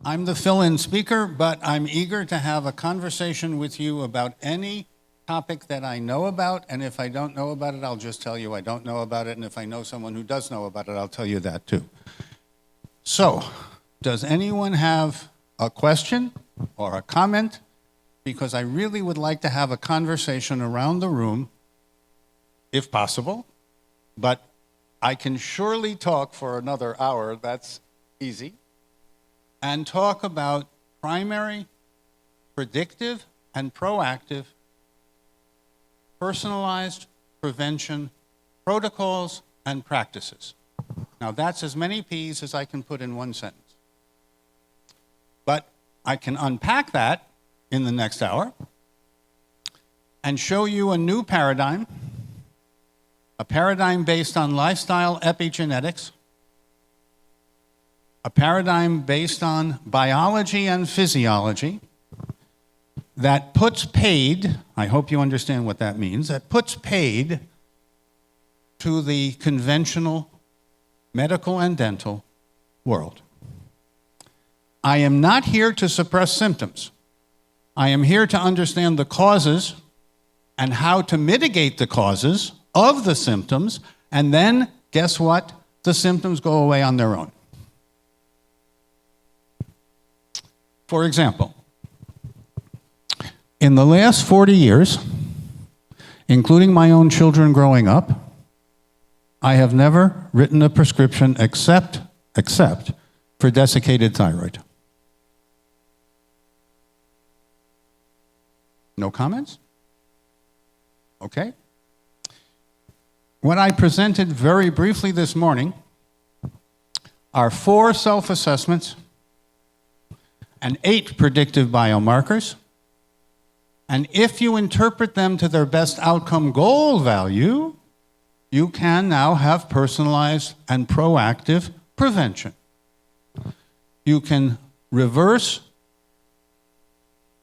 I'm the fill-in speaker, but I'm eager to have a conversation with you about any topic that I know about, and if I don't know about it, I'll just tell you I don't know about it, and if I know someone who does know about it, I'll tell you that too. So, does anyone have a question or a comment? Because I really would like to have a conversation around the room, if possible, but I can surely talk for another hour, that's easy, and talk about primary, predictive, and proactive, personalized prevention protocols and practices. Now that's as many P's as I can put in one sentence. But I can unpack that in the next hour and show you a new paradigm, a paradigm based on lifestyle epigenetics, a paradigm based on biology and physiology that puts paid, I hope you understand what that means, that puts paid to the conventional medical and dental world. I am not here to suppress symptoms. I am here to understand the causes and how to mitigate the causes of the symptoms, and then, guess what? The symptoms go away on their own. For example, in the last 40 years, including my own children growing up, I have never written a prescription except for desiccated thyroid. No comments? Okay. What I presented very briefly this morning are 4 self-assessments and 8 predictive biomarkers. And if you interpret them to their best outcome goal value, you can now have personalized and proactive prevention. You can reverse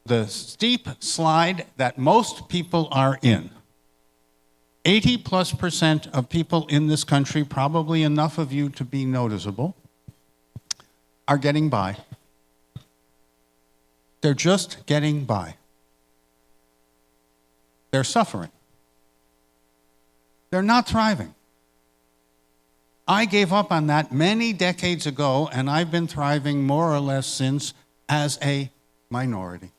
the steep slide that most people are in. 80+% of people in this country, probably enough of you to be noticeable, are getting by. They're just getting by. They're suffering. They're not thriving. I gave up on that many decades ago, and I've been thriving more or less since as a minority.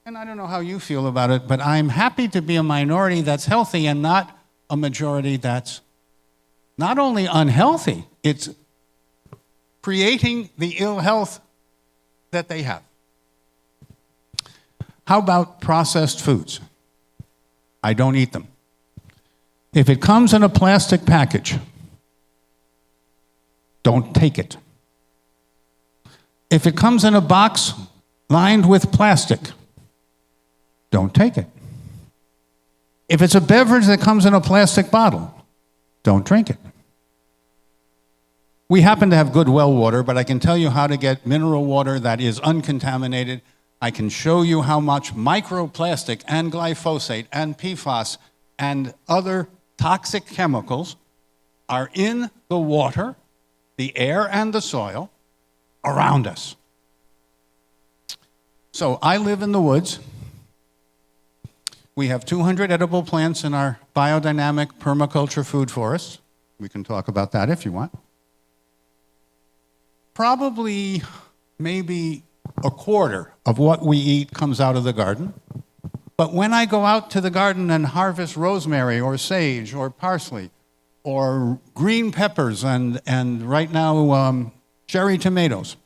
And I don't know how you feel about it, but I'm happy to be a minority that's healthy and not a majority that's not only unhealthy, it's creating the ill health that they have. How about processed foods? I don't eat them. If it comes in a plastic package, don't take it. If it comes in a box lined with plastic, don't take it. If it's a beverage that comes in a plastic bottle, don't drink it. We happen to have good well water, but I can tell you how to get mineral water that is uncontaminated. I can show you how much microplastic and glyphosate and PFAS and other toxic chemicals are in the water, the air, and the soil around us. So I live in the woods. We have 200 edible plants in our biodynamic permaculture food forest. We can talk about that if you want. Probably, maybe a quarter of what we eat comes out of the garden. But when I go out to the garden and harvest rosemary or sage or parsley or green peppers and right now cherry tomatoes,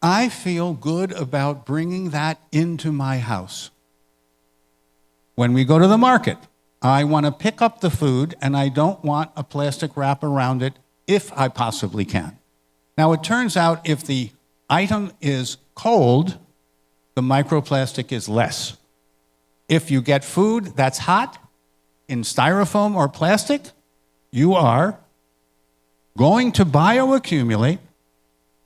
I feel good about bringing that into my house. When we go to the market, I want to pick up the food and I don't want a plastic wrap around it if I possibly can. Now it turns out if the item is cold, the microplastic is less. If you get food that's hot in styrofoam or plastic, you are going to bioaccumulate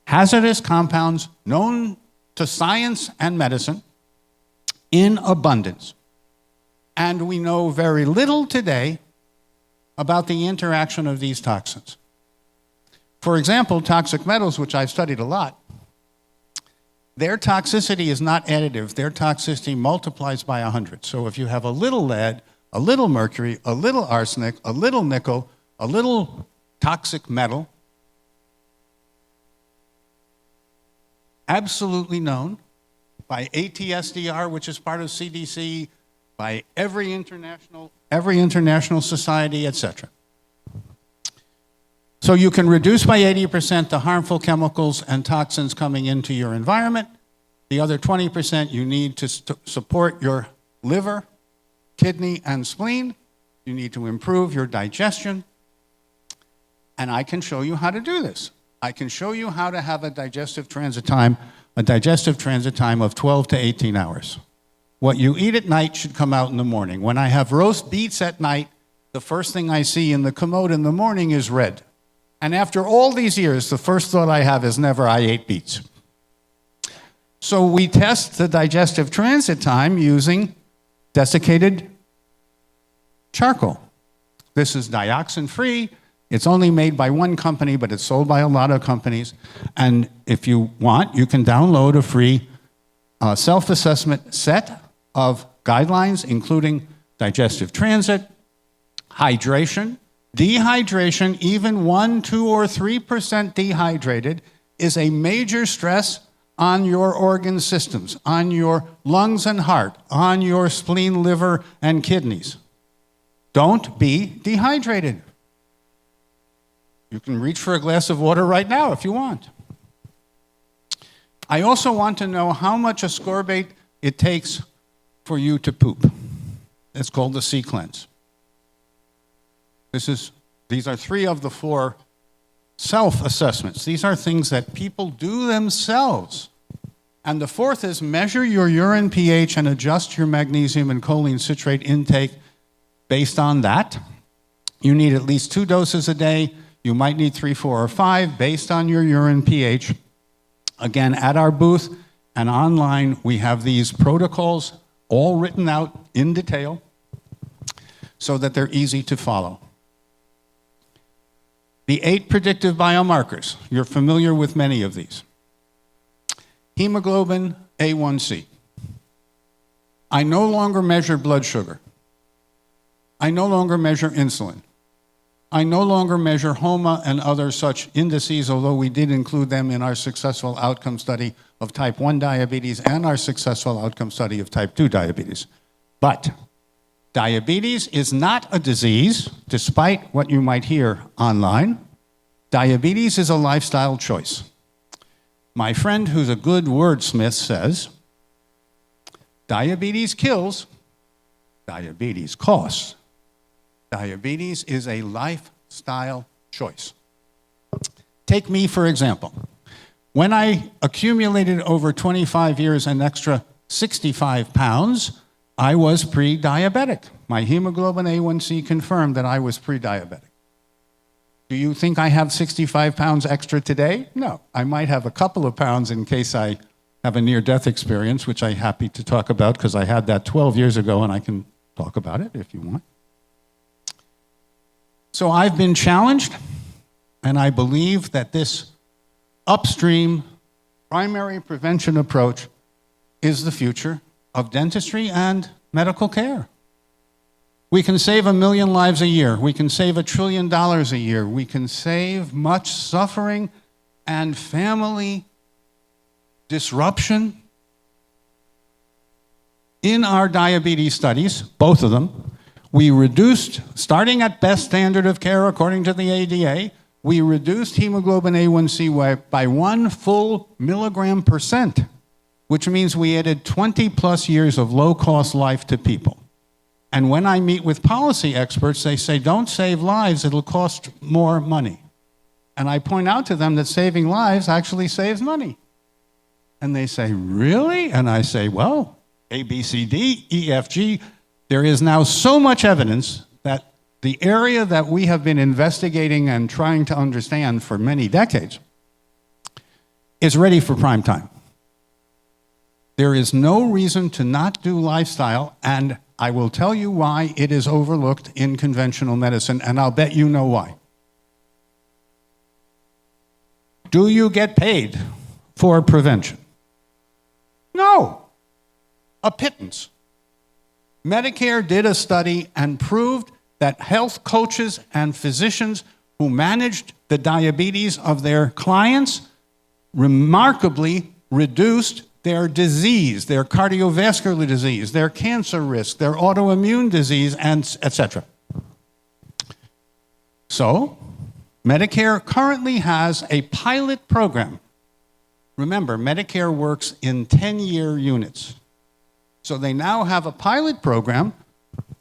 hazardous compounds known to science and medicine in abundance. And we know very little today about the interaction of these toxins. For example, toxic metals, which I've studied a lot, their toxicity is not additive. Their toxicity multiplies by 100. So if you have a little lead, a little mercury, a little arsenic, a little nickel, a little toxic metal, absolutely known by ATSDR, which is part of CDC, by every international society, etc. So you can reduce by 80% the harmful chemicals and toxins coming into your environment. The other 20% you need to support your liver, kidney, and spleen. You need to improve your digestion. And I can show you how to do this. I can show you how to have a digestive transit time of 12 to 18 hours. What you eat at night should come out in the morning. When I have roast beets at night, the first thing I see in the commode in the morning is red. And after all these years, the first thought I have is never, I ate beets. So we test the digestive transit time using desiccated charcoal. This is dioxin-free. It's only made by one company, but it's sold by a lot of companies. And if you want, you can download a free self-assessment set of guidelines, including digestive transit, hydration, dehydration. Even 1, 2, or 3% dehydrated is a major stress on your organ systems, on your lungs and heart, on your spleen, liver, and kidneys. Don't be dehydrated. You can reach for a glass of water right now if you want. I also want to know how much ascorbate it takes for you to poop. It's called the C cleanse. These are 3 of the 4 self-assessments. These are things that people do themselves. And the 4th is measure your urine pH and adjust your magnesium and choline citrate intake based on that. You need at least 2 doses a day. You might need 3, 4, or 5 based on your urine pH. Again, at our booth and online, we have these protocols all written out in detail so that they're easy to follow. The 8 predictive biomarkers, you're familiar with many of these. Hemoglobin A1C. I no longer measure blood sugar. I no longer measure insulin. I no longer measure HOMA and other such indices, although we did include them in our successful outcome study of type 1 diabetes and our successful outcome study of type 2 diabetes. But diabetes is not a disease, despite what you might hear online. Diabetes is a lifestyle choice. My friend, who's a good wordsmith, says, diabetes kills, diabetes costs. Diabetes is a lifestyle choice. Take me, for example. When I accumulated over 25 years an extra 65 pounds, I was pre-diabetic. My hemoglobin A1C confirmed that I was pre-diabetic. Do you think I have 65 pounds extra today? No. I might have a couple of pounds in case I have a near-death experience, which I'm happy to talk about because I had that 12 years ago and I can talk about it if you want. So I've been challenged, and I believe that this upstream primary prevention approach is the future of dentistry and medical care. We can save 1 million lives a year. We can save $1 trillion a year. We can save much suffering and family disruption. In our diabetes studies, both of them, we reduced, starting at best standard of care according to the ADA, we reduced hemoglobin A1C by 1 full milligram percent, which means we added 20 plus years of low-cost life to people. And when I meet with policy experts, they say, don't save lives, it'll cost more money. And I point out to them that saving lives actually saves money. And they say, really? And I say, well, A, B, C, D, E, F, G. There is now so much evidence that the area that we have been investigating and trying to understand for many decades is ready for prime time. There is no reason to not do lifestyle, and I will tell you why it is overlooked in conventional medicine, and I'll bet you know why. Do you get paid for prevention? No. A pittance. Medicare did a study and proved that health coaches and physicians who managed the diabetes of their clients remarkably reduced their disease, their cardiovascular disease, their cancer risk, their autoimmune disease, and etc. So, Medicare currently has a pilot program. Remember, Medicare works in 10-year units. So they now have a pilot program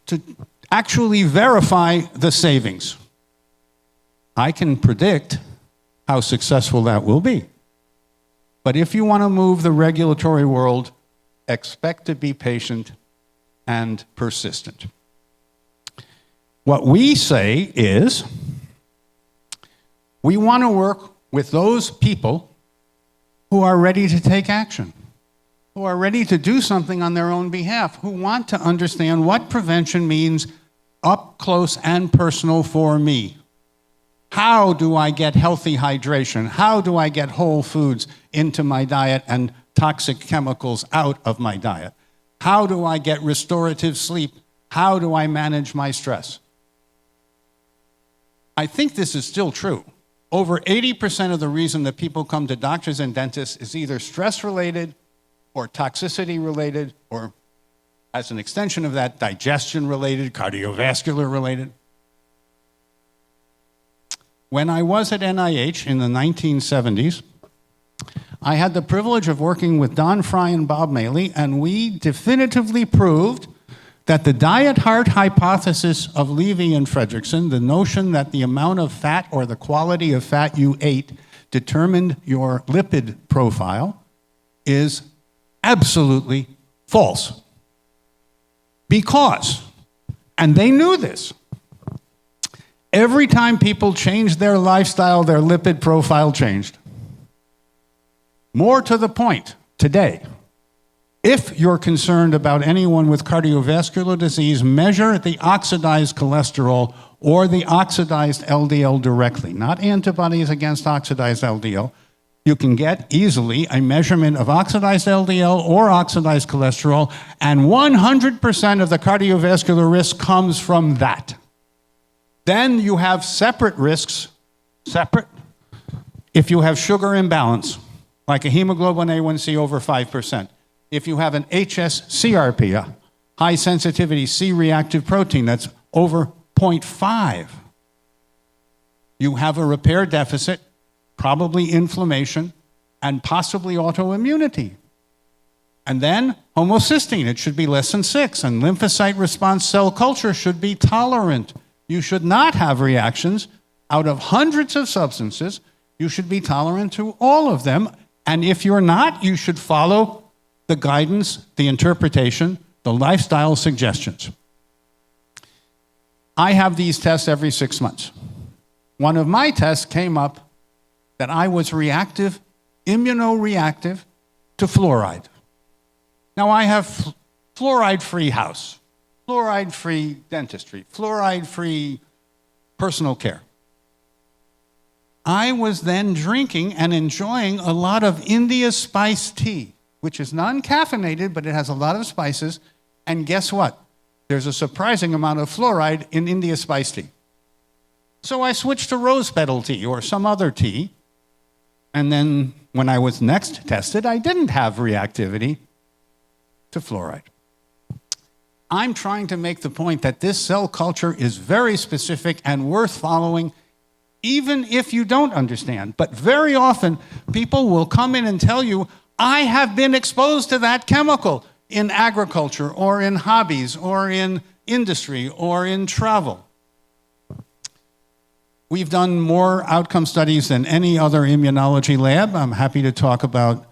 to actually verify the savings. I can predict how successful that will be. But if you want to move the regulatory world, expect to be patient and persistent. What we say is, we want to work with those people who are ready to take action, who are ready to do something on their own behalf, who want to understand what prevention means up close and personal for me. How do I get healthy hydration? How do I get whole foods into my diet and toxic chemicals out of my diet? How do I get restorative sleep? How do I manage my stress? I think this is still true. Over 80% of the reason that people come to doctors and dentists is either stress-related or toxicity-related, or as an extension of that, digestion-related, cardiovascular-related. When I was at NIH in the 1970s, I had the privilege of working with Don Fry and Bob Maley, and we definitively proved that the diet-heart hypothesis of Levy and Fredrickson, the notion that the amount of fat or the quality of fat you ate determined your lipid profile, is absolutely false. Because, and they knew this, every time people changed their lifestyle, their lipid profile changed. More to the point, today, if you're concerned about anyone with cardiovascular disease, measure the oxidized cholesterol or the oxidized LDL directly, not antibodies against oxidized LDL. You can get easily a measurement of oxidized LDL or oxidized cholesterol, and 100% of the cardiovascular risk comes from that. Then you have separate risks, if you have sugar imbalance, like a hemoglobin A1C over 5%. If you have an HS-CRP, a high sensitivity C-reactive protein that's over 0.5, you have a repair deficit, probably inflammation, and possibly autoimmunity. And then homocysteine, it should be less than 6, and lymphocyte response cell culture should be tolerant. You should not have reactions. Out of hundreds of substances, you should be tolerant to all of them, and if you're not, you should follow the guidance, the interpretation, the lifestyle suggestions. I have these tests every 6 months. One of my tests came up that I was reactive, immunoreactive to fluoride. Now I have fluoride-free house, fluoride-free dentistry, fluoride-free personal care. I was then drinking and enjoying a lot of India spiced tea, which is non-caffeinated, but it has a lot of spices. And guess what? There's a surprising amount of fluoride in India spiced tea. So I switched to rose petal tea or some other tea. And then when I was next tested, I didn't have reactivity to fluoride. I'm trying to make the point that this cell culture is very specific and worth following, even if you don't understand. But very often, people will come in and tell you, I have been exposed to that chemical in agriculture or in hobbies or in industry or in travel. We've done more outcome studies than any other immunology lab. I'm happy to talk about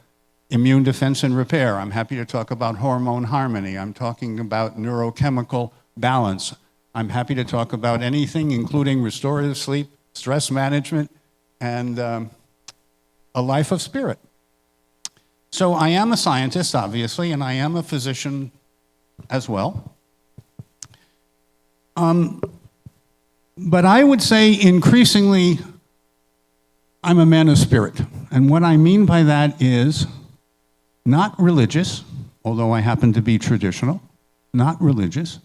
immune defense and repair. I'm happy to talk about hormone harmony. I'm talking about neurochemical balance. I'm happy to talk about anything, including restorative sleep, stress management, and a life of spirit. So I am a scientist, obviously, and I am a physician as well. But I would say increasingly, I'm a man of spirit. And what I mean by that is not religious, although I happen to be traditional, not religious,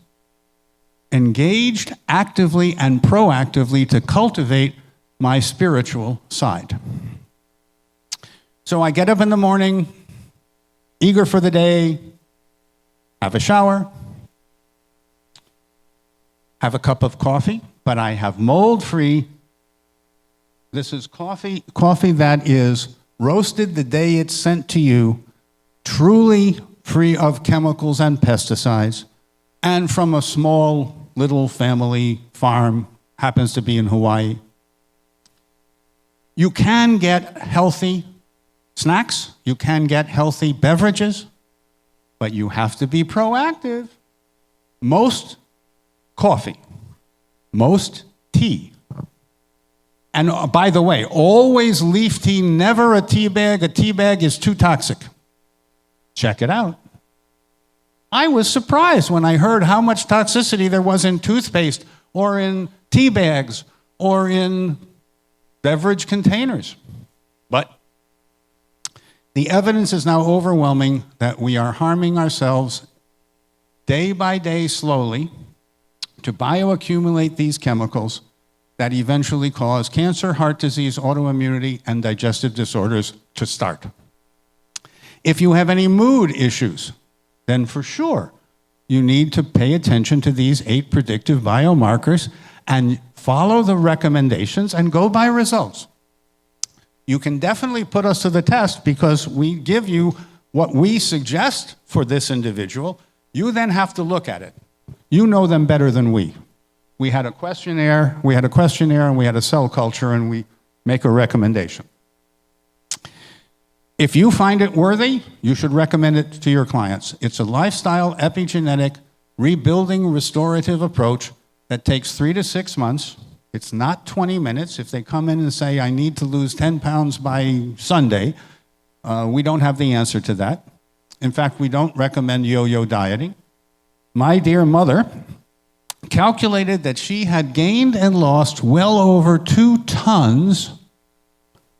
engaged actively and proactively to cultivate my spiritual side. So I get up in the morning, eager for the day, have a shower, have a cup of coffee, but I have mold-free. This is coffee that is roasted the day it's sent to you, truly free of chemicals and pesticides, and from a small little family farm, happens to be in Hawaii. You can get healthy snacks, you can get healthy beverages, but you have to be proactive. Most coffee, most tea. And by the way, always leaf tea, never a tea bag. A tea bag is too toxic. Check it out. I was surprised when I heard how much toxicity there was in toothpaste or in tea bags or in beverage containers. But the evidence is now overwhelming that we are harming ourselves day by day slowly to bioaccumulate these chemicals that eventually cause cancer, heart disease, autoimmunity, and digestive disorders to start. If you have any mood issues, then for sure you need to pay attention to these 8 predictive biomarkers and follow the recommendations and go by results. You can definitely put us to the test because we give you what we suggest for this individual. You then have to look at it. You know them better than we. We had a questionnaire, and we had a cell culture, and we make a recommendation. If you find it worthy, you should recommend it to your clients. It's a lifestyle, epigenetic, rebuilding, restorative approach that takes 3 to 6 months. It's not 20 minutes. If they come in and say, I need to lose 10 pounds by Sunday, we don't have the answer to that. In fact, we don't recommend yo-yo dieting. My dear mother calculated that she had gained and lost well over 2 tons,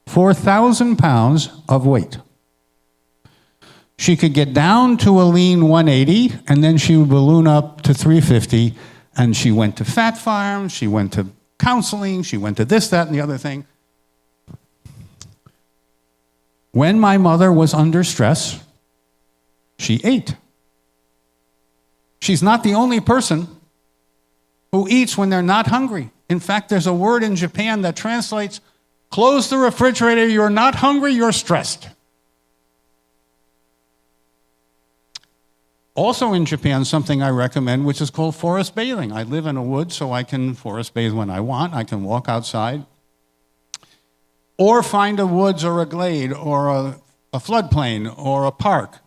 4,000 pounds of weight. She could get down to a lean 180, and then she would balloon up to 350, and she went to fat farms, she went to counseling, she went to this, that, and the other thing. When my mother was under stress, she ate. She's not the only person who eats when they're not hungry. In fact, there's a word in Japan that translates, close the refrigerator, you're not hungry, you're stressed. Also in Japan, something I recommend, which is called forest bathing. I live in a wood, so I can forest bathe when I want. I can walk outside. Or find a woods or a glade or a floodplain or a park.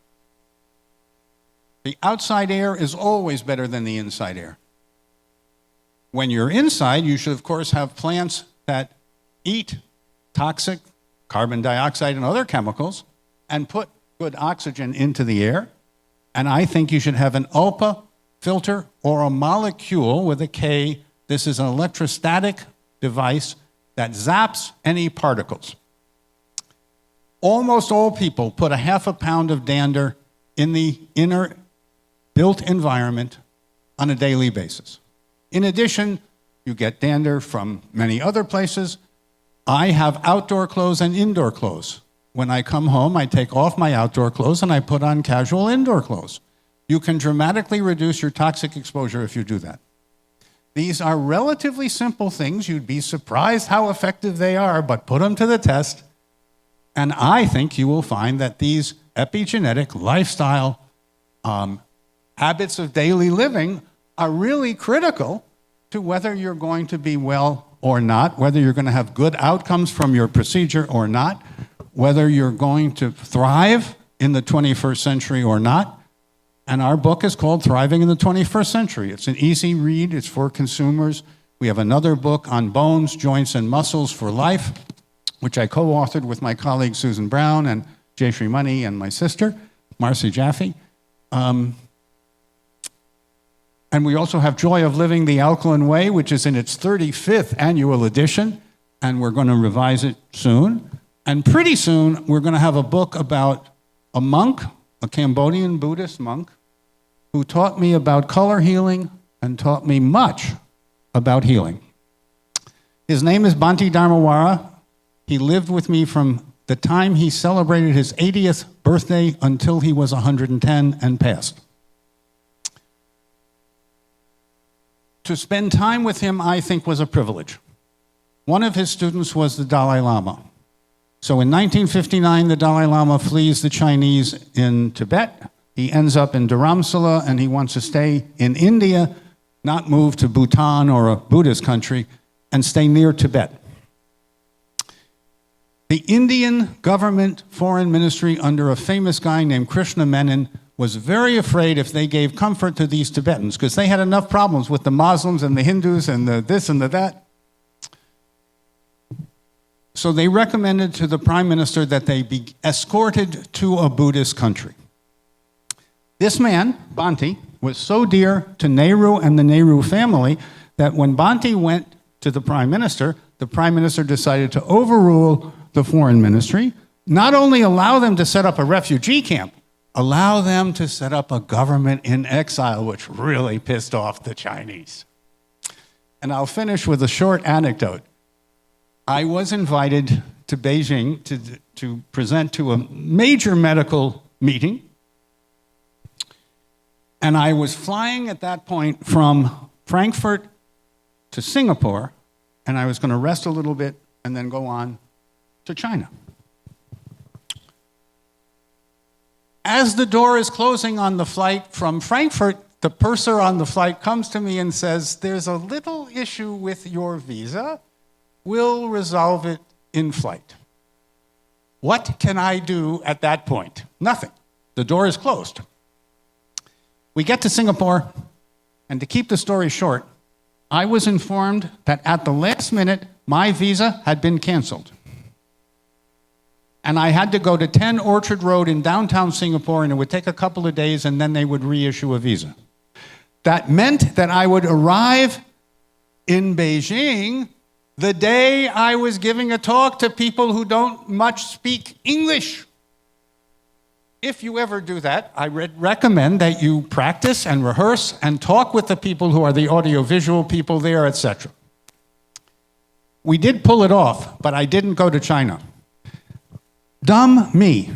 The outside air is always better than the inside air. When you're inside, you should, of course, have plants that eat toxic carbon dioxide and other chemicals and put good oxygen into the air. And I think you should have an ULPA filter or a molecule with a K. This is an electrostatic device that zaps any particles. Almost all people put a half a pound of dander in the inner built environment on a daily basis. In addition, you get dander from many other places. I have outdoor clothes and indoor clothes. When I come home, I take off my outdoor clothes and I put on casual indoor clothes. You can dramatically reduce your toxic exposure if you do that. These are relatively simple things. You'd be surprised how effective they are, but put them to the test. And I think you will find that these epigenetic lifestyle habits of daily living are really critical to whether you're going to be well or not, whether you're going to have good outcomes from your procedure or not, whether you're going to thrive in the 21st century or not. And our book is called Thriving in the 21st Century. It's an easy read. It's for consumers. We have another book on bones, joints, and muscles for life, which I co-authored with my colleague Susan Brown and Jaffee Money and my sister, Marcy Jaffee. And we also have Joy of Living the Alkaline Way, which is in its 35th annual edition. and we're going to revise it soon. And pretty soon, we're going to have a book about a monk, a Cambodian Buddhist monk, who taught me about color healing and taught me much about healing. His name is Bhante Dharmawara. He lived with me from the time he celebrated his 80th birthday until he was 110 and passed. To spend time with him, I think, was a privilege. One of his students was the Dalai Lama. So in 1959, the Dalai Lama flees the Chinese in Tibet. He ends up in Dharamsala, and he wants to stay in India, not move to Bhutan or a Buddhist country, and stay near Tibet. The Indian government foreign ministry under a famous guy named Krishna Menon was very afraid if they gave comfort to these Tibetans, because they had enough problems with the Muslims and the Hindus and the this and the that. So they recommended to the prime minister that they be escorted to a Buddhist country. This man, Bhante, was so dear to Nehru and the Nehru family that when Bhante went to the prime minister decided to overrule the foreign ministry, not only allow them to set up a refugee camp, allow them to set up a government in exile, which really pissed off the Chinese. And I'll finish with a short anecdote. I was invited to Beijing to present to a major medical meeting. And I was flying at that point from Frankfurt to Singapore, and I was going to rest a little bit and then go on to China. As the door is closing on the flight from Frankfurt, the purser on the flight comes to me and says, "There's a little issue with your visa. We'll resolve it in flight." What can I do at that point? Nothing. The door is closed. We get to Singapore, and to keep the story short, I was informed that at the last minute, my visa had been canceled. And I had to go to 10 Orchard Road in downtown Singapore, and it would take a couple of days, and then they would reissue a visa. That meant that I would arrive in Beijing the day I was giving a talk to people who don't much speak English. If you ever do that, I recommend that you practice and rehearse and talk with the people who are the audiovisual people there, etc. We did pull it off, but I didn't go to China. Dumb me.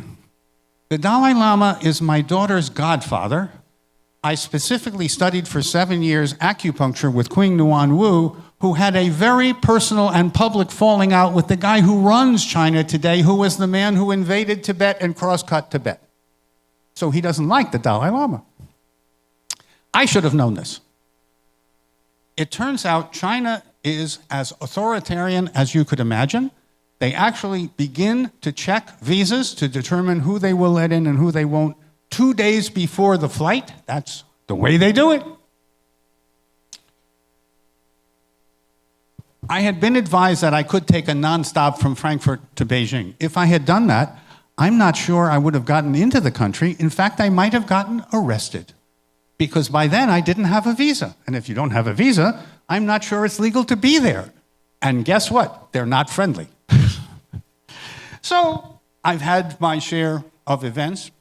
The Dalai Lama is my daughter's godfather. I specifically studied for 7 years acupuncture with Queen Nguyen Wu, who had a very personal and public falling out with the guy who runs China today, who was the man who invaded Tibet and cross-cut Tibet. So he doesn't like the Dalai Lama. I should have known this. It turns out China is as authoritarian as you could imagine. They actually begin to check visas to determine who they will let in and who they won't 2 days before the flight. That's the way they do it. I had been advised that I could take a nonstop from Frankfurt to Beijing. If I had done that, I'm not sure I would have gotten into the country. In fact, I might have gotten arrested, because by then I didn't have a visa. And if you don't have a visa, I'm not sure it's legal to be there. And guess what? They're not friendly. So I've had my share of events.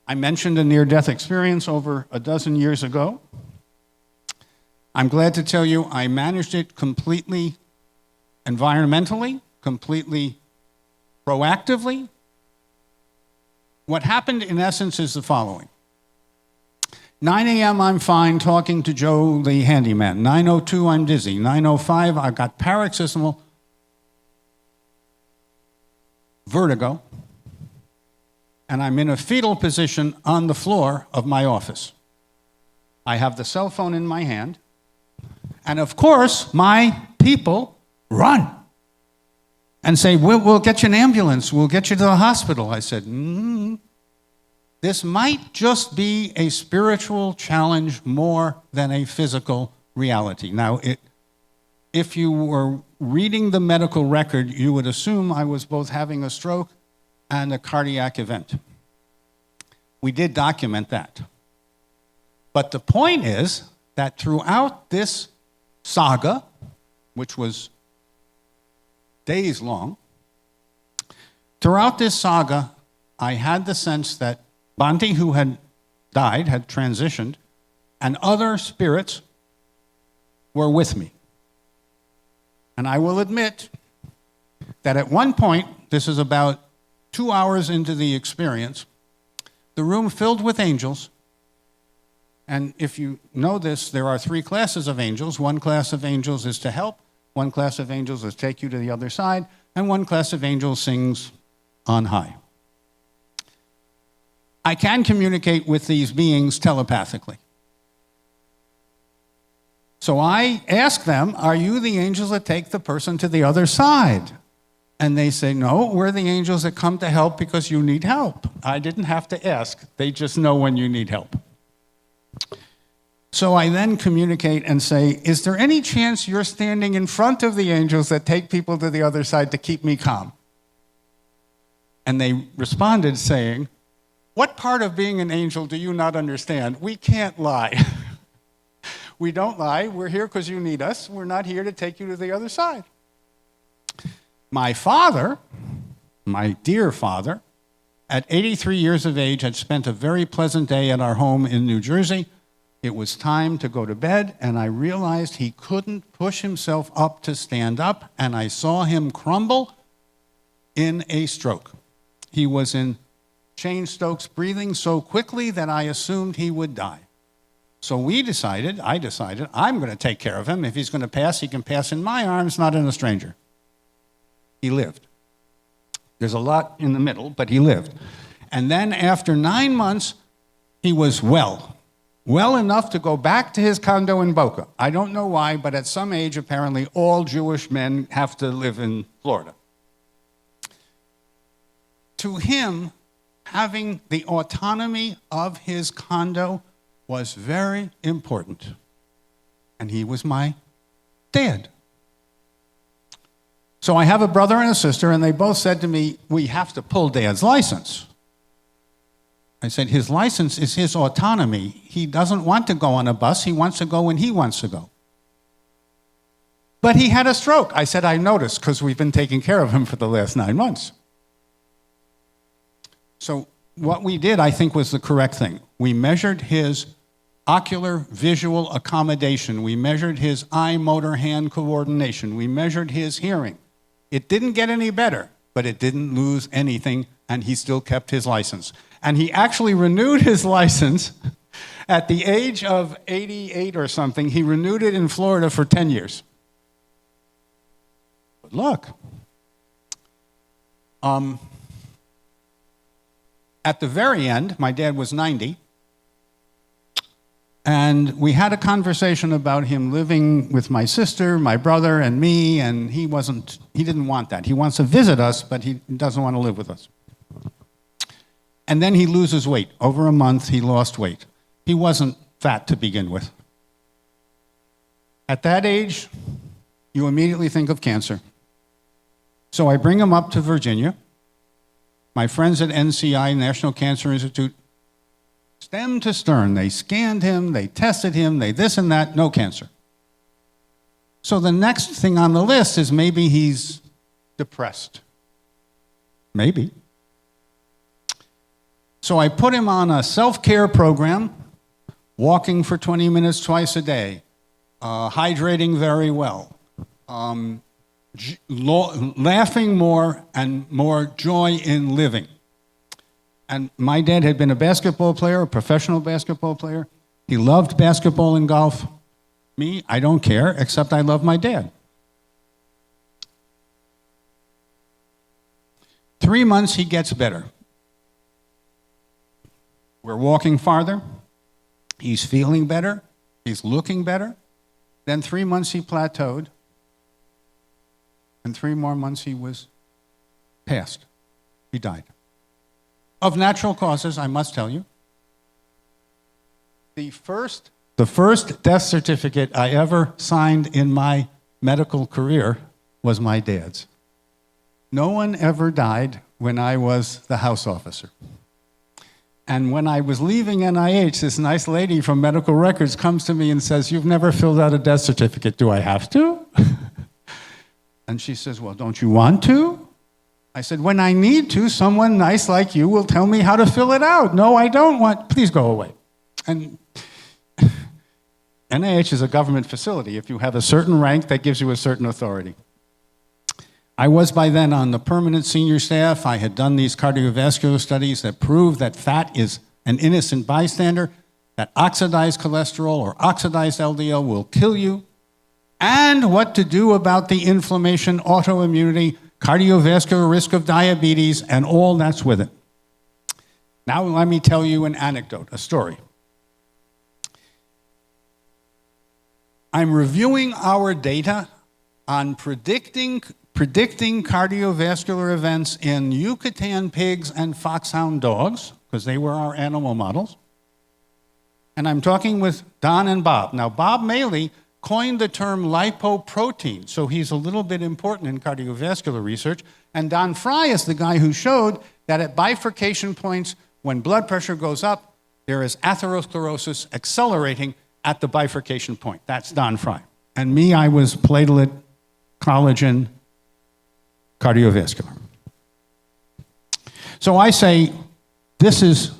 I mentioned a near-death experience over a dozen years ago. I'm glad to tell you I managed it completely environmentally, completely proactively. What happened in essence is the following. 9 a.m. I'm fine talking to Joe the handyman. 9:02 I'm dizzy. 9:05 I've got paroxysmal vertigo, and I'm in a fetal position on the floor of my office. I have the cell phone in my hand, and of course my people run and say, we'll get you an ambulance, we'll get you to the hospital. I said, this might just be a spiritual challenge more than a physical reality. Now, if you were reading the medical record, you would assume I was both having a stroke and a cardiac event. We did document that. But the point is that throughout this saga, which was days long. Throughout this saga, I had the sense that Banti, who had died, had transitioned, and other spirits were with me. And I will admit that at one point, this is about 2 hours into the experience, the room filled with angels. And if you know this, there are 3 classes of angels. One class of angels is to help, one class of angels is take you to the other side, and one class of angels sings on high. I can communicate with these beings telepathically. So I ask them, are you the angels that take the person to the other side? And they say, no, we're the angels that come to help because you need help. I didn't have to ask. They just know when you need help. So I then communicate and say, is there any chance you're standing in front of the angels that take people to the other side to keep me calm? And they responded saying, what part of being an angel do you not understand? We can't lie. We don't lie. We're here because you need us. We're not here to take you to the other side. My father, my dear father, at 83 years of age, had spent a very pleasant day at our home in New Jersey. It was time to go to bed, and I realized he couldn't push himself up to stand up, and I saw him crumble in a stroke. He was in Cheyne-Stokes breathing so quickly that I assumed he would die. So I decided, I'm going to take care of him. If he's going to pass, he can pass in my arms, not in a stranger. He lived. There's a lot in the middle, but he lived. And then after 9 months, he was well enough to go back to his condo in Boca. I don't know why, but at some age, apparently, all Jewish men have to live in Florida. To him, having the autonomy of his condo was very important. And he was my dad. So I have a brother and a sister, and they both said to me, we have to pull Dad's license. I said, his license is his autonomy. He doesn't want to go on a bus. He wants to go when he wants to go. But he had a stroke. I said, I noticed, because we've been taking care of him for the last 9 months. So what we did, I think, was the correct thing. We measured his ocular visual accommodation. We measured his eye-motor-hand coordination. We measured his hearing. It didn't get any better, but it didn't lose anything, and he still kept his license. And he actually renewed his license at the age of 88 or something. He renewed it in Florida for 10 years. Good luck. At the very end, my dad was 90, and we had a conversation about him living with my sister, my brother, and me, and he didn't want that. He wants to visit us, but he doesn't want to live with us. And then he loses weight. Over a month, he lost weight. He wasn't fat to begin with. At that age, you immediately think of cancer. So I bring him up to Virginia. My friends at NCI, National Cancer Institute, stem to stern, they scanned him, they tested him, they this and that, no cancer. So the next thing on the list is maybe he's depressed. Maybe. So I put him on a self-care program, walking for 20 minutes twice a day, hydrating very well, laughing more and more joy in living. And my dad had been a basketball player, a professional basketball player. He loved basketball and golf. Me, I don't care, except I love my dad. 3 months, he gets better. We're walking farther. He's feeling better. He's looking better. Then 3 months, he plateaued. And 3 more months, he was passed. He died. Of natural causes, I must tell you. The first death certificate I ever signed in my medical career was my dad's. No one ever died when I was the house officer. And when I was leaving NIH, this nice lady from medical records comes to me and says, "You've never filled out a death certificate. Do I have to?" And she says, well, don't you want to? I said, when I need to, someone nice like you will tell me how to fill it out. No, I don't want, please go away. And NIH is a government facility. If you have a certain rank, that gives you a certain authority. I was by then on the permanent senior staff. I had done these cardiovascular studies that prove that fat is an innocent bystander, that oxidized cholesterol or oxidized LDL will kill you, and what to do about the inflammation, autoimmunity, cardiovascular risk of diabetes, and all that's with it. Now let me tell you an anecdote, a story. I'm reviewing our data on predicting cardiovascular events in Yucatan pigs and foxhound dogs, because they were our animal models. And I'm talking with Don and Bob. Now, Bob Maley coined the term lipoprotein, so he's a little bit important in cardiovascular research. And Don Fry is the guy who showed that at bifurcation points, when blood pressure goes up, there is atherosclerosis accelerating at the bifurcation point. That's Don Fry. And me, I was platelet, collagen, cardiovascular. So I say, this is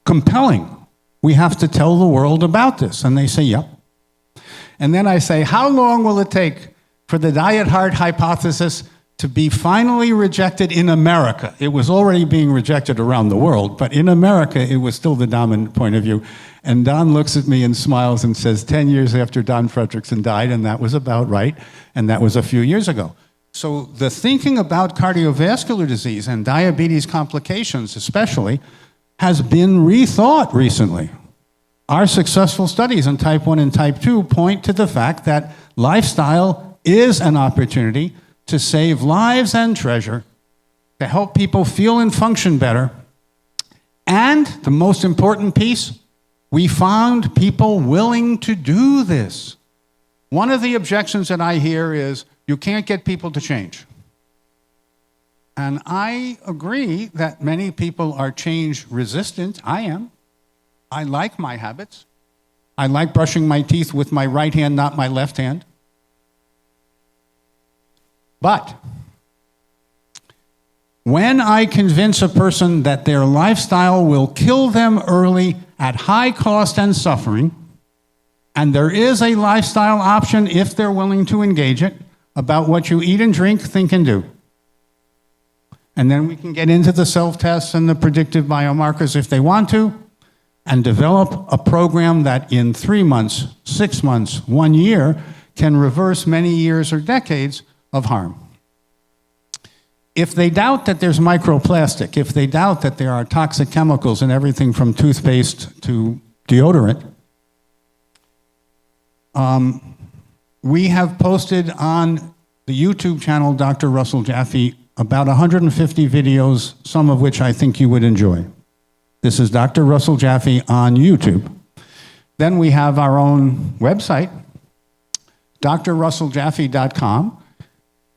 compelling. We have to tell the world about this. And they say, yep. And then I say, how long will it take for the diet heart hypothesis to be finally rejected in America? It was already being rejected around the world, but in America, it was still the dominant point of view. And Don looks at me and smiles and says, 10 years after Don Fredrickson died, and that was about right, and that was a few years ago. So the thinking about cardiovascular disease and diabetes complications especially has been rethought recently. Our successful studies in type 1 and type 2 point to the fact that lifestyle is an opportunity to save lives and treasure, to help people feel and function better. And the most important piece, we found people willing to do this. One of the objections that I hear is, you can't get people to change. And I agree that many people are change resistant. I am. I like my habits. I like brushing my teeth with my right hand, not my left hand. But when I convince a person that their lifestyle will kill them early at high cost and suffering, and there is a lifestyle option if they're willing to engage it, about what you eat and drink, think and do. And then we can get into the self-tests and the predictive biomarkers if they want to, and develop a program that in 3 months, 6 months, 1 year, can reverse many years or decades of harm. If they doubt that there's microplastic, if they doubt that there are toxic chemicals in everything from toothpaste to deodorant, we have posted on the YouTube channel, Dr. Russell Jaffee, about 150 videos, some of which I think you would enjoy. This is Dr. Russell Jaffee on YouTube. Then we have our own website, drrusselljaffee.com.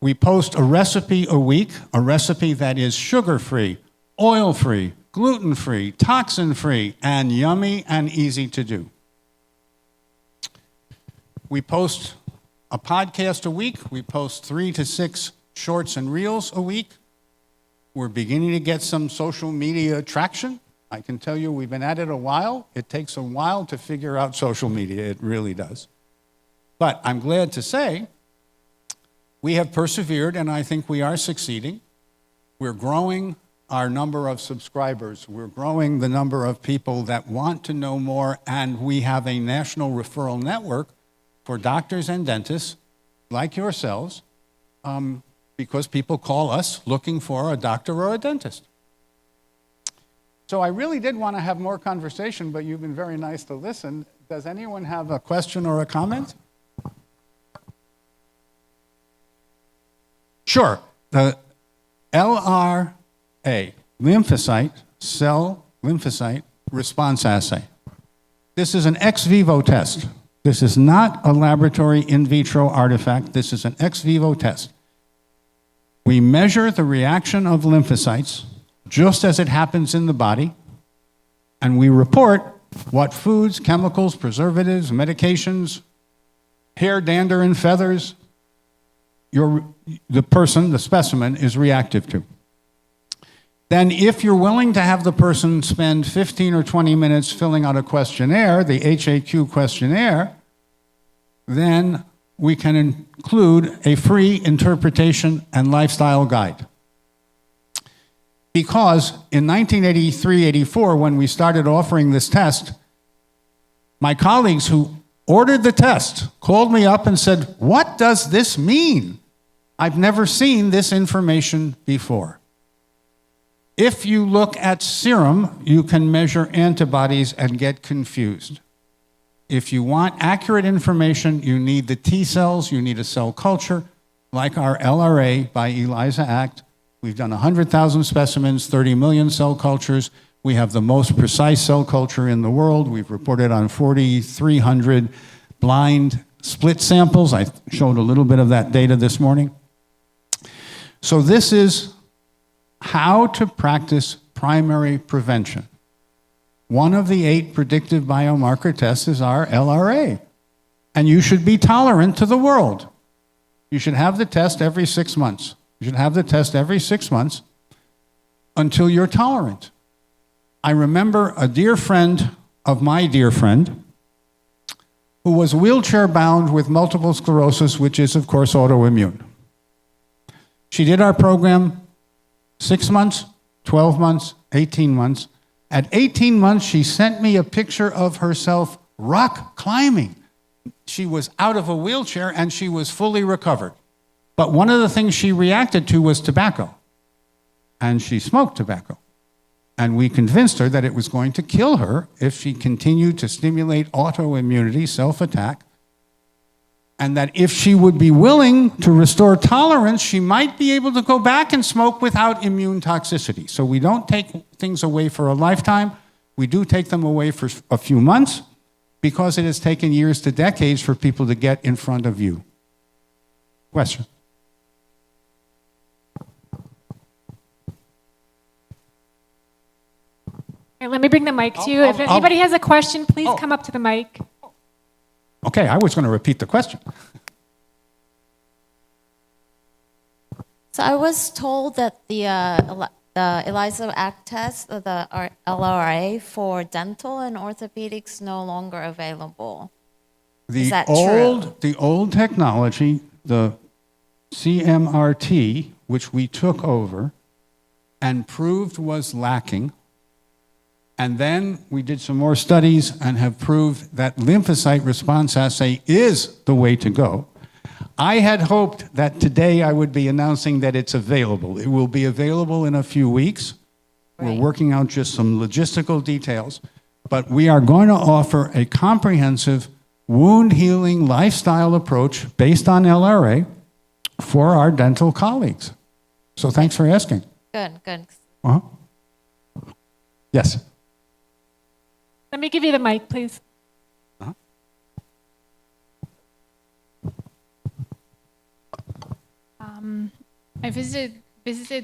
We post a recipe a week, a recipe that is sugar-free, oil-free, gluten-free, toxin-free, and yummy and easy to do. We post a podcast a week. We post 3 to 6 shorts and reels a week. We're beginning to get some social media traction. I can tell you we've been at it a while. It takes a while to figure out social media. It really does. But I'm glad to say we have persevered, and I think we are succeeding. We're growing our number of subscribers. We're growing the number of people that want to know more, and we have a national referral network for doctors and dentists like yourselves, because people call us looking for a doctor or a dentist. So I really did want to have more conversation, but you've been very nice to listen. Does anyone have a question or a comment? Sure. The LRA, lymphocyte, cell lymphocyte response assay. This is an ex vivo test. This is not a laboratory in vitro artifact. This is an ex vivo test. We measure the reaction of lymphocytes just as it happens in the body, and we report what foods, chemicals, preservatives, medications, hair, dander, and feathers, the person, the specimen, is reactive to. Then if you're willing to have the person spend 15 or 20 minutes filling out a questionnaire, the HAQ questionnaire, then we can include a free interpretation and lifestyle guide. Because in 1983-84, when we started offering this test, my colleagues who ordered the test called me up and said, "What does this mean? I've never seen this information before." If you look at serum, you can measure antibodies and get confused. If you want accurate information, you need the T cells, you need a cell culture, like our LRA by ELISA Act. We've done 100,000 specimens, 30 million cell cultures. We have the most precise cell culture in the world. We've reported on 4,300 blind split samples. I showed a little bit of that data this morning. So this is how to practice primary prevention. One of the 8 predictive biomarker tests is our LRA. And you should be tolerant to the world. You should have the test every 6 months. You should have the test every 6 months until you're tolerant. I remember a dear friend of my dear friend who was wheelchair bound with multiple sclerosis, which is, of course, autoimmune. She did our program 6 months, 12 months, 18 months. At 18 months, she sent me a picture of herself rock climbing. She was out of a wheelchair and she was fully recovered. But one of the things she reacted to was tobacco. And she smoked tobacco. And we convinced her that it was going to kill her if she continued to stimulate autoimmunity, self-attack, and that if she would be willing to restore tolerance, she might be able to go back and smoke without immune toxicity. So we don't take things away for a lifetime. We do take them away for a few months because it has taken years to decades for people to get in front of you. Question? Okay, let me bring the mic to you. If anybody has a question, please come up to the mic. Okay, I was going to repeat the question. So I was told that the ELISA Act test, the LRA for dental and orthopedics, no longer available. Is that true? The old technology, the CMRT, which we took over and proved was lacking, and then we did some more studies and have proved that lymphocyte response assay is the way to go. I had hoped that today I would be announcing that it's available. It will be available in a few weeks. Right. We're working out just some logistical details, but we are going to offer a comprehensive wound healing lifestyle approach based on LRA for our dental colleagues. So thanks for asking. Good, good. Uh-huh. Yes. Let me give you the mic, please. Uh-huh. I visited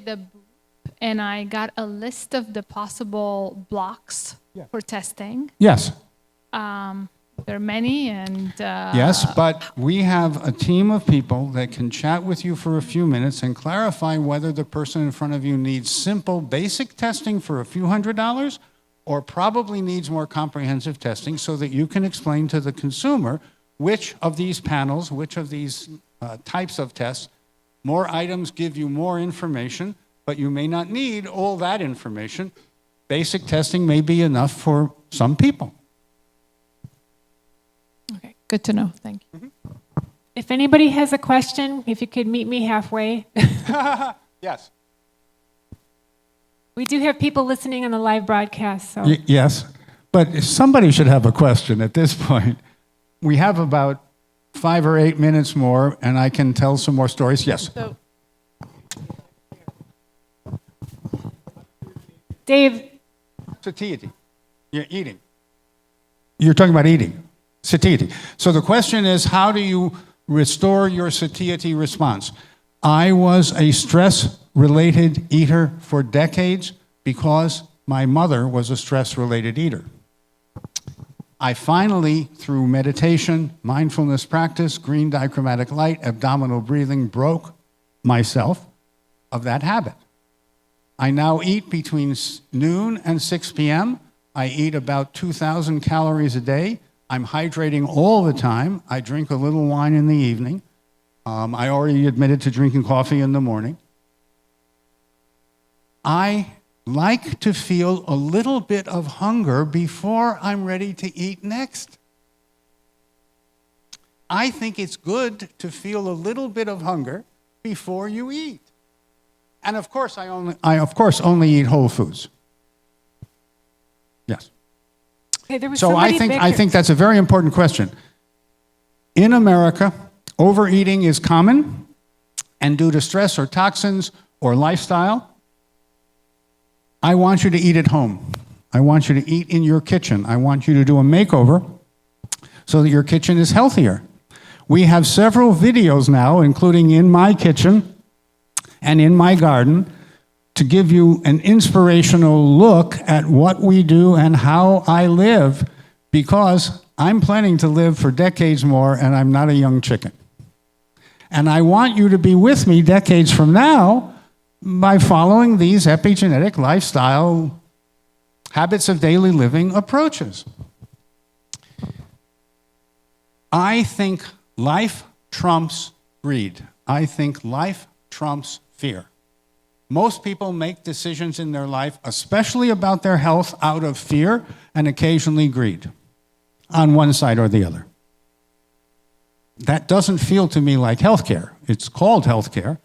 the booth and I got a list of the possible blocks for testing. Yes. There are many, and yes, but we have a team of people that can chat with you for a few minutes and clarify whether the person in front of you needs simple, basic testing for a few $100s or probably needs more comprehensive testing so that you can explain to the consumer which of these panels, which of these types of tests, more items give you more information, but you may not need all that information. Basic testing may be enough for some people. okay, good to know. Thank you. Mm-hmm. If anybody has a question, if you could meet me halfway. Yes. We do have people listening on the live broadcast, so. Yes, but somebody should have a question at this point. We have about 5 or 8 minutes more, and I can tell some more stories. Yes. So, Dave. Satiety. You're eating. You're talking about eating. Satiety. So the question is, how do you restore your satiety response? I was a stress-related eater for decades because my mother was a stress-related eater. I finally, through meditation, mindfulness practice, green dichromatic light, abdominal breathing, broke myself of that habit. I now eat between noon and 6 p.m. I eat about 2,000 calories a day. I'm hydrating all the time. I drink a little wine in the evening. I already admitted to drinking coffee in the morning. I like to feel a little bit of hunger before I'm ready to eat next. I think it's good to feel a little bit of hunger before you eat. And of course, I only eat whole foods. Yes. Okay, there was So I think that's a very important question. In America, overeating is common, and due to stress or toxins or lifestyle, I want you to eat at home. I want you to eat in your kitchen. I want you to do a makeover so that your kitchen is healthier. We have several videos now, including in my kitchen and in my garden, to give you an inspirational look at what we do and how I live, because I'm planning to live for decades more, and I'm not a young chicken. And I want you to be with me decades from now by following these epigenetic lifestyle habits of daily living approaches. I think life trumps greed. I think life trumps fear. Most people make decisions in their life, especially about their health, out of fear and occasionally greed, on one side or the other. That doesn't feel to me like healthcare. It's called healthcare,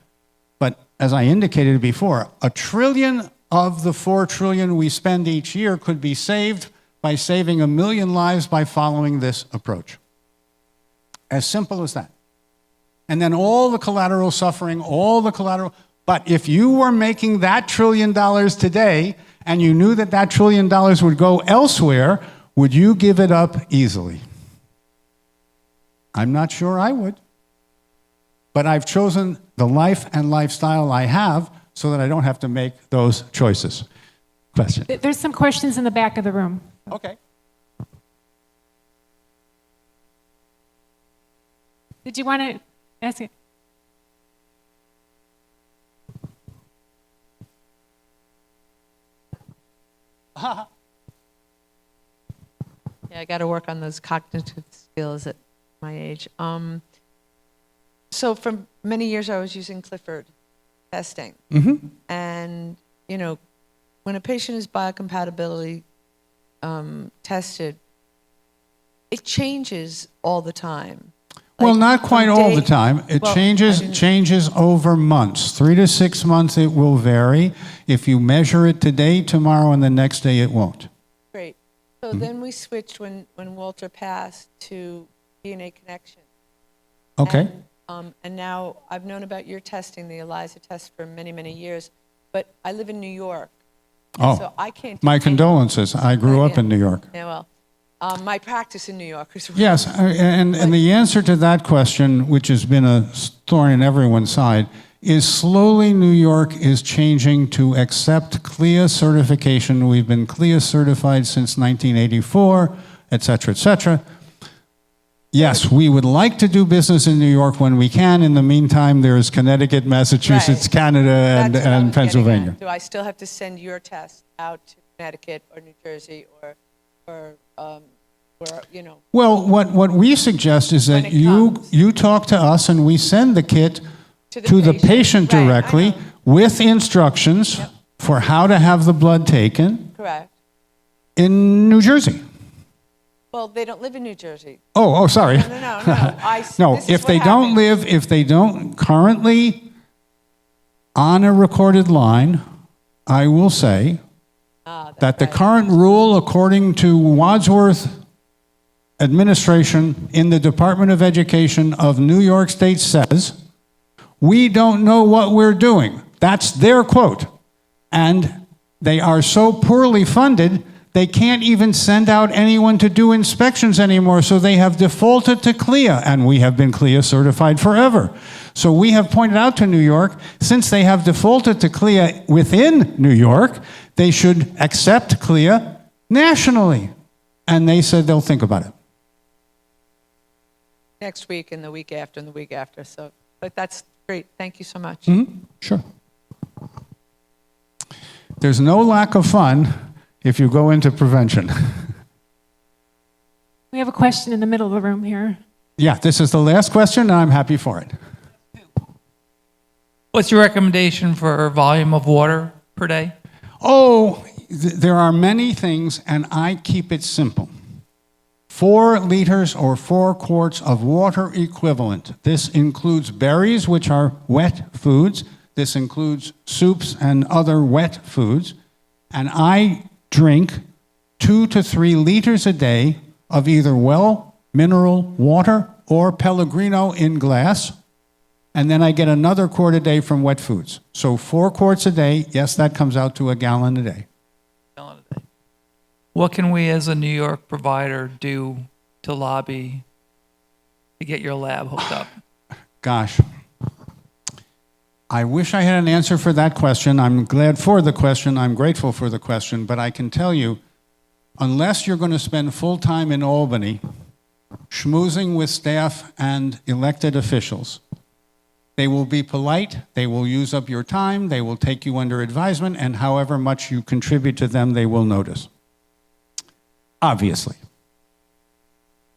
but as I indicated before, $1 trillion of the $4 trillion we spend each year could be saved by saving 1 million lives by following this approach. As simple as that. And then all the collateral suffering, but if you were making that $1 trillion today and you knew that that $1 trillion would go elsewhere, would you give it up easily? I'm not sure I would. But I've chosen the life and lifestyle I have so that I don't have to make those choices. Question. There's some questions in the back of the room. Okay. Did you want to ask it? Yeah, I got to work on those cognitive skills at my age. So for many years, I was using Clifford testing. Mm-hmm. And, you know, when a patient is biocompatibility tested, it changes all the time. Well, Like, not quite from all day- the time. It Well, I changes didn't- over months. 3 to 6 months it will vary. If you measure it today, tomorrow, and the next day, it won't. Great. So then we switched when Walter passed to DNA Connection. Okay. And now I've known about your testing, the ELISA test, for many, many years, but I live in New York. Oh, So I can't. do my any- condolences. I grew up Yeah. in New York. Yeah, well, my practice in New York is. Yes, and the answer to that question, which has been a thorn in everyone's side, is slowly New York is changing to accept CLIA certification. We've been CLIA certified since 1984, et cetera, et cetera. Yes, we would like to do business in New York when we can. In the meantime, there's Connecticut, Massachusetts, Right. Canada, That's what I was and getting Pennsylvania. at. Do I still have to send your test out to Connecticut or New Jersey or you know? Well, what we suggest is When that it comes. you talk to us and we send the kit to the patient Right, I directly know. with instructions for how to have the blood taken Correct. in New Jersey. Well, they don't live in New Jersey. Oh, sorry. No. No, This is if what they don't happens. if they don't currently on a recorded line, I will say That's that the right. current rule, according to Wadsworth administration in the Department of Education of New York State, says, we don't know what we're doing. That's their quote. And they are so poorly funded, they can't even send out anyone to do inspections anymore, so they have defaulted to CLIA, and we have been CLIA certified forever. So we have pointed out to New York, since they have defaulted to CLIA within New York, they should accept CLIA nationally. and they said they'll think about it. Next week and the week after and the week after. So, but that's great. Thank you so much. Sure. There's no lack of fun if you go into prevention. We have a question in the middle of the room here. Yeah, this is the last question, and I'm happy for it. What's your recommendation for volume of water per day? Oh, there are many things, and I keep it simple. 4 liters or 4 quarts of water equivalent. This includes berries, which are wet foods. This includes soups and other wet foods. And I drink 2 to 3 liters a day of either well mineral water or Pellegrino in glass. And then I get another quart a day from wet foods. So 4 quarts a day, yes, that comes out to a gallon a day. What can we as a New York provider do to lobby to get your lab hooked up? Gosh, I wish I had an answer for that question. I'm glad for the question. I'm grateful for the question. But I can tell you, unless you're going to spend full time in Albany schmoozing with staff and elected officials, they will be polite, they will use up your time, they will take you under advisement, and however much you contribute to them, they will notice. Obviously.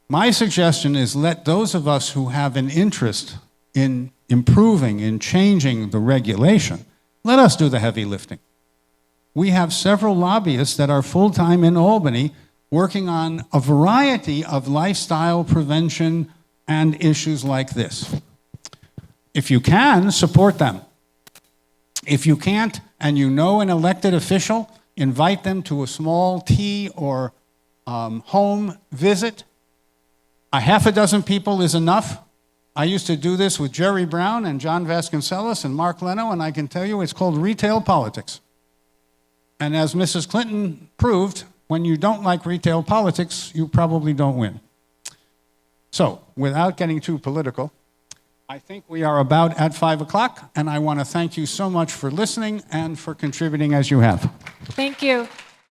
My suggestion is let those of us who have an interest in improving, in changing the regulation, let us do the heavy lifting. We have several lobbyists that are full-time in Albany working on a variety of lifestyle prevention and issues like this. If you can, support them. If you can't, and you know an elected official, invite them to a small tea or home visit. A half a dozen people is enough. I used to do this with Jerry Brown and John Vasconcellos and Mark Leno, and I can tell you it's called retail politics. And as Mrs. Clinton proved, when you don't like retail politics, you probably don't win. So, without getting too political, I think we are about at 5 o'clock, and I want to thank you so much for listening and for contributing as you have. Thank you.